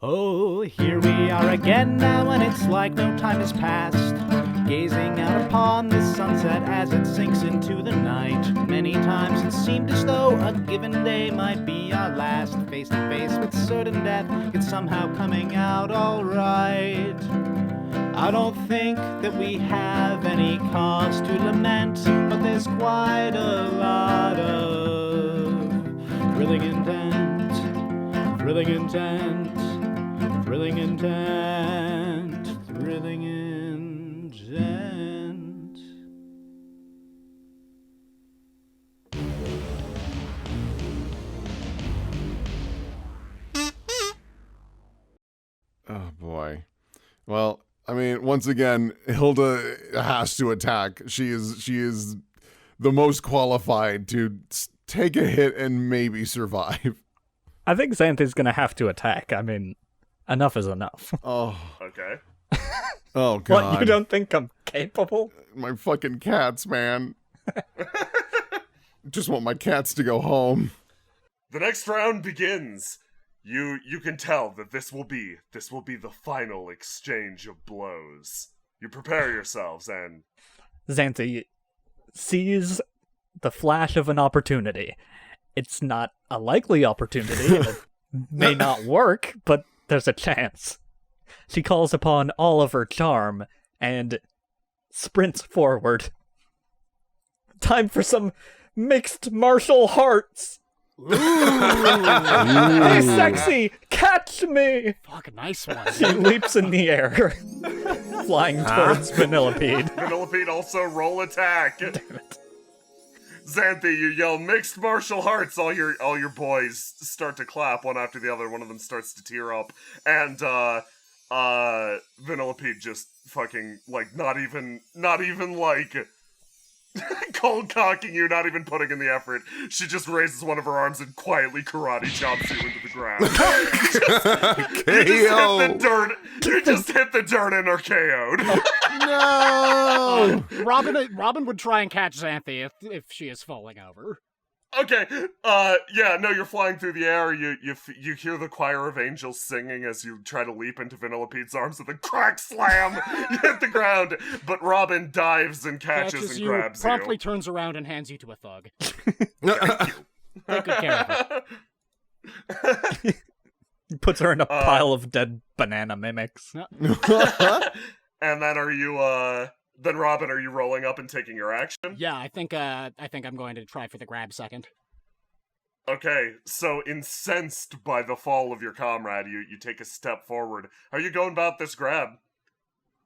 Oh, here we are again now, and it's like no time has passed. Gazing out upon the sunset as it sinks into the night. Many times it seemed as though a given day might be our last. Face to face with certain death, yet somehow coming out alright. I don't think that we have any cause to lament, but there's quite a lot of thrilling intent, thrilling intent, thrilling intent, thrilling intent. Oh boy. Well, I mean, once again, Hilda has to attack. She is the most qualified to take a hit and maybe survive. I think Xanthi's gonna have to attack. I mean, enough is enough. Oh. Okay. Oh, God. What, you don't think I'm capable? My fucking cats, man. Just want my cats to go home. The next round begins. You can tell that this will be the final exchange of blows. You prepare yourselves, and Xanthi sees the flash of an opportunity. It's not a likely opportunity. It may not work, but there's a chance. She calls upon all of her charm and sprints forward. Time for some mixed martial arts. Hey, sexy, catch me! Fuck, nice one. She leaps in the air, flying towards Vanillipede. Vanillipede also roll attack. Damn it. Xanthi, you yell mixed martial arts. All your boys start to clap one after the other. One of them starts to tear up, and Vanillipede just fucking like not even like cold cocking you, not even putting in the effort. She just raises one of her arms and quietly karate chops you into the ground. You just hit the dirt and are KO'd. No! Robin would try and catch Xanthi if she is falling over. Okay, you're flying through the air, you hear the choir of angels singing as you try to leap into Vanillipede's arms with a crack slam, you hit the ground, but Robin dives and catches and grabs you. Promptly turns around and hands you to a thug. Thank you. Take good care of it. Puts her in a pile of dead banana mimics. And then then Robin, are you rolling up and taking your action? Yeah, I think I'm going to try for the grab second. Okay, so incensed by the fall of your comrade, you take a step forward. How are you going about this grab?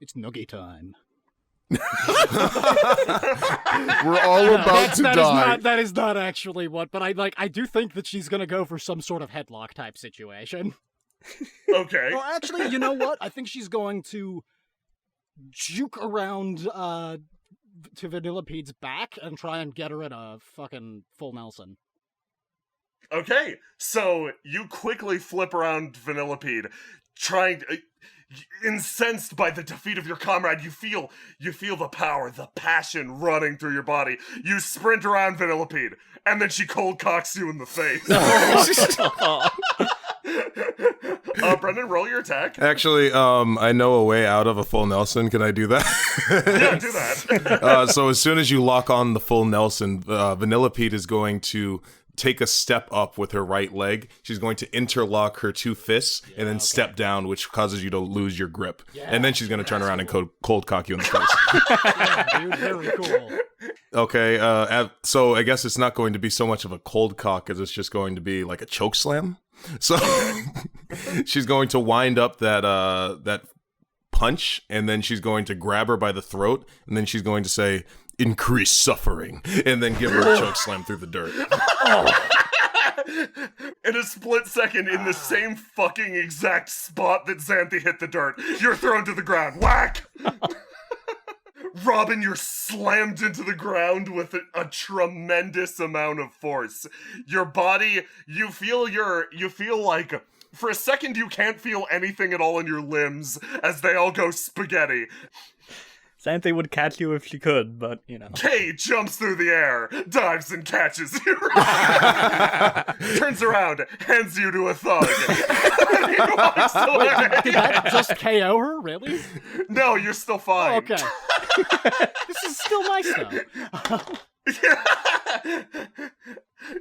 It's noogie time. We're all about to die. That is not actually what, but I do think that she's gonna go for some sort of headlock type situation. Okay. Well, actually, you know what? I think she's going to juke around to Vanillipede's back and try and get her in a fucking full Nelson. Okay, so you quickly flip around Vanillipede, trying to, incensed by the defeat of your comrade. You feel the power, the passion running through your body. You sprint around Vanillipede, and then she cold cocks you in the face. Brendan, roll your attack. Actually, I know a way out of a full Nelson. Can I do that? Yeah, do that. So as soon as you lock on the full Nelson, Vanillipede is going to take a step up with her right leg. She's going to interlock her two fists and then step down, which causes you to lose your grip. Yeah, and then she's going to turn around and cold cock you in the face. Yeah, dude, very cool. Okay, so I guess it's not going to be so much of a cold cock as it's just going to be like a choke slam. So she's going to wind up that punch, and then she's going to grab her by the throat, and then she's going to say, "Increase suffering," and then give her a choke slam through the dirt. In a split second, in the same fucking exact spot that Xanthi hit the dirt, you're thrown to the ground. Whack! Robin, you're slammed into the ground with a tremendous amount of force. Your body, you feel like, for a second you can't feel anything at all in your limbs as they all go spaghetti. Xanthe would catch you if she could, but, you know. Kay jumps through the air, dives and catches you. Turns around, hands you to a thug. And he walks away. Did that just KO her? Really? No, you're still fine. Oh, okay. This is still nice though.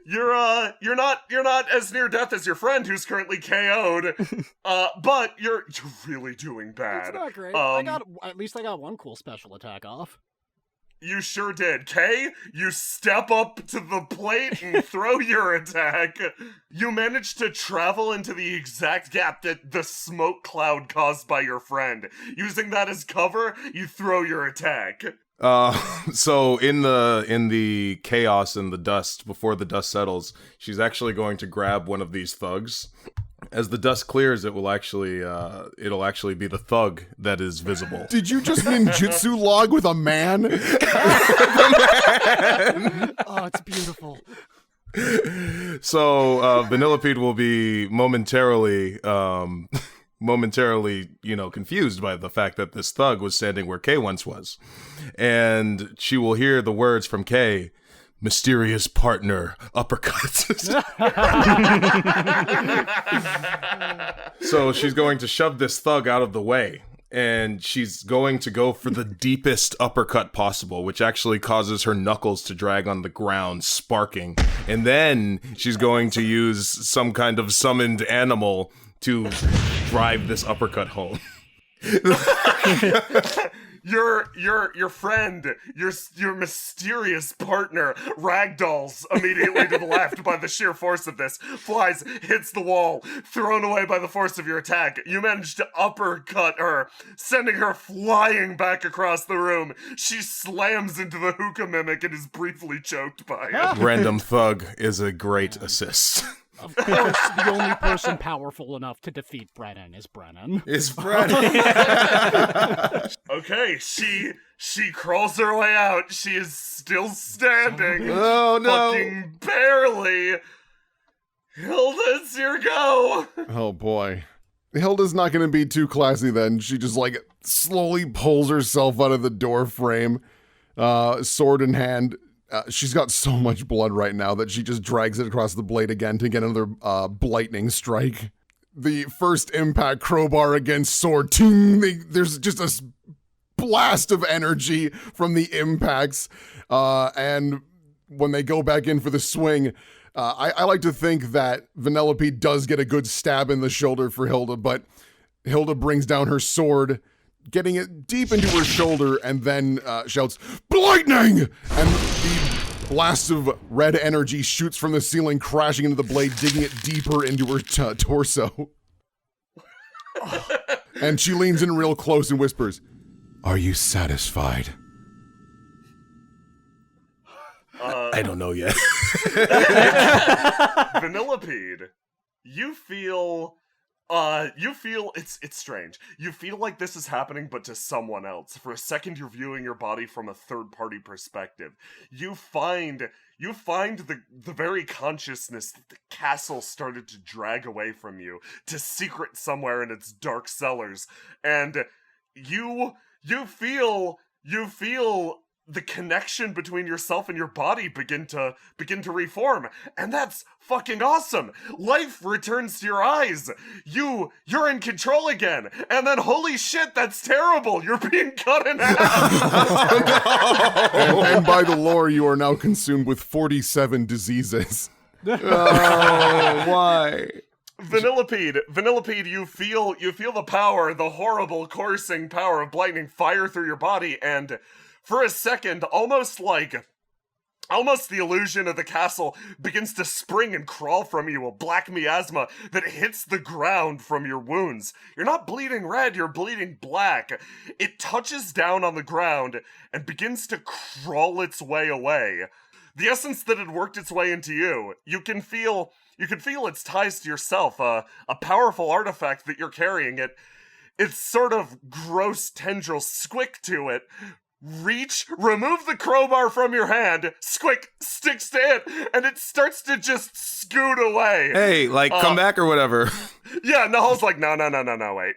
You're not as near death as your friend who's currently KO'd. But you're really doing bad. It's not great. At least I got one cool special attack off. You sure did. Kay, you step up to the plate and throw your attack. You managed to travel into the exact gap that the smoke cloud caused by your friend. Using that as cover, you throw your attack. So in the chaos and the dust, before the dust settles, she's actually going to grab one of these thugs. As the dust clears, it'll actually be the thug that is visible. Did you just ninjutsu log with a man? Oh, it's beautiful. So Vanillipede will be momentarily, confused by the fact that this thug was standing where Kay once was. And she will hear the words from Kay, mysterious partner, uppercut. So she's going to shove this thug out of the way. And she's going to go for the deepest uppercut possible, which actually causes her knuckles to drag on the ground, sparking. And then she's going to use some kind of summoned animal to drive this uppercut home. Your friend, your mysterious partner, ragdolls immediately to the left by the sheer force of this, flies, hits the wall, thrown away by the force of your attack. You manage to uppercut her, sending her flying back across the room. She slams into the hookah mimic and is briefly choked by it. Random thug is a great assist. Of course, the only person powerful enough to defeat Brennan is Brennan. It's Brennan. Okay, she crawls her way out. She is still standing. Oh no! Fucking barely. Hilda, it's your go. Oh boy. Hilda's not going to be too classy then. She just slowly pulls herself out of the door frame, sword in hand. She's got so much blood right now that she just drags it across the blade again to get another lightning strike. The first impact, crowbar against sword. Ting, there's just a blast of energy from the impacts. And when they go back in for the swing, I like to think that Vanellope does get a good stab in the shoulder for Hilda, but Hilda brings down her sword, getting it deep into her shoulder, and then shouts, "Lightning!" And the blast of red energy shoots from the ceiling, crashing into the blade, digging it deeper into her torso. And she leans in real close and whispers, "Are you satisfied?" I don't know yet. Vanillipede, you feel it's strange. You feel like this is happening, but to someone else. For a second, you're viewing your body from a third-party perspective. You find the very consciousness that the castle started to drag away from you, to secret somewhere in its dark cellars, and you feel the connection between yourself and your body begin to reform, and that's fucking awesome. Life returns to your eyes. You're in control again, and then holy shit, that's terrible. You're being cut in half. And by the lore, you are now consumed with 47 diseases. Oh, why? Vanillipede, you feel the power, the horrible coursing power of lightning fire through your body, and for a second, almost the illusion of the castle begins to spring and crawl from you, a black miasma that hits the ground from your wounds. You're not bleeding red, you're bleeding black. It touches down on the ground and begins to crawl its way away. The essence that had worked its way into you, you can feel its ties to yourself, a powerful artifact that you're carrying. Its sort of gross tendrils squick to it, remove the crowbar from your hand, squick, sticks to it, and it starts to just scoot away. Hey, like, come back or whatever. Yeah, Nahal's like, no, wait.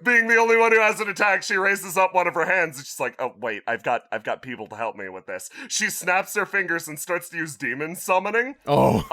Being the only one who has an attack, she raises up one of her hands, and she's like, oh, wait, I've got people to help me with this. She snaps her fingers and starts to use demon summoning. Oh.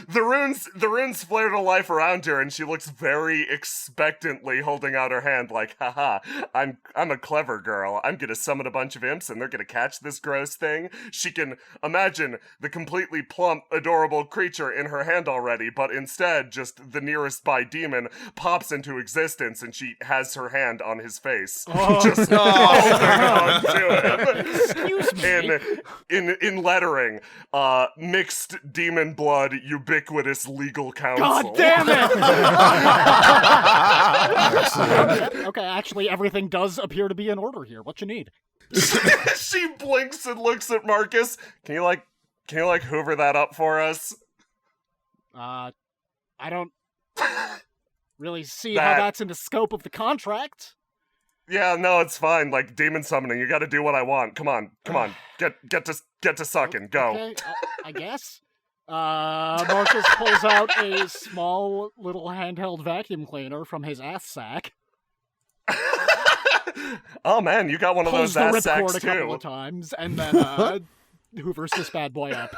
The runes flare to life around her, and she looks very expectantly holding out her hand like, haha, I'm a clever girl. I'm gonna summon a bunch of imps, and they're gonna catch this gross thing. She can imagine the completely plump, adorable creature in her hand already, but instead, just the nearest by demon pops into existence, and she has her hand on his face. Just holding on to him. Excuse me. In lettering, mixed demon blood, ubiquitous legal counsel. God damn it! Okay, actually, everything does appear to be in order here. What you need? She blinks and looks at Marcus. Can you hoover that up for us? I don't really see how that's in the scope of the contract. Yeah, no, it's fine. Like demon summoning, you got to do what I want. Come on, get to sucking. Go. Okay, I guess. Marcus pulls out a small little handheld vacuum cleaner from his ass sack. Oh man, you got one of Pulls those the ass ripcord sacks a couple too. of times, and then hoovers this bad boy up.